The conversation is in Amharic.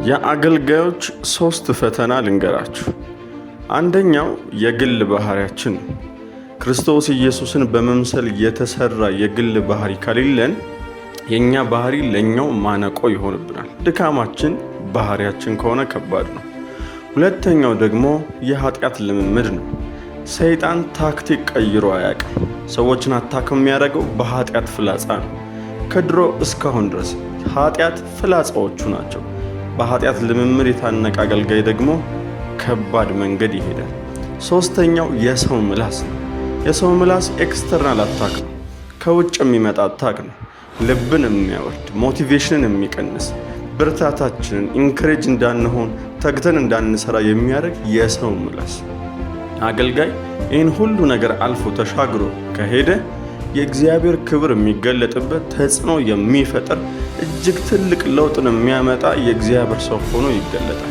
የአገልጋዮች 3 ፈተና ልንገራችሁ። አንደኛው የግል ባህሪያችን ነው። ክርስቶስ ኢየሱስን በመምሰል የተሰራ የግል ባህሪ ከሌለን የኛ ባህሪ ለኛው ማነቆ ይሆንብናል። ድካማችን ባህሪያችን ከሆነ ከባድ ነው። ሁለተኛው ደግሞ የኃጢአት ልምምድ ነው። ሰይጣን ታክቲክ ቀይሮ አያውቅም። ሰዎችን አታክ የሚያደርገው በኃጢአት ፍላጻ ነው። ከድሮ እስካሁን ድረስ ኃጢአት ፍላጻዎቹ ናቸው። በኃጢአት ልምምድ የታነቀ አገልጋይ ደግሞ ከባድ መንገድ ይሄዳል። ሶስተኛው የሰው ምላስ ነው። የሰው ምላስ ኤክስተርናል አታክ ነው። ከውጭ የሚመጣ አታክ ነው። ልብን የሚያወርድ፣ ሞቲቬሽንን የሚቀንስ፣ ብርታታችንን ኢንክሬጅ እንዳንሆን ተግተን እንዳንሰራ የሚያደርግ የሰው ምላስ። አገልጋይ ይህን ሁሉ ነገር አልፎ ተሻግሮ ከሄደ የእግዚአብሔር ክብር የሚገለጥበት ተጽዕኖ የሚፈጥር እጅግ ትልቅ ለውጥን የሚያመጣ የእግዚአብሔር ሰው ሆኖ ይገለጣል።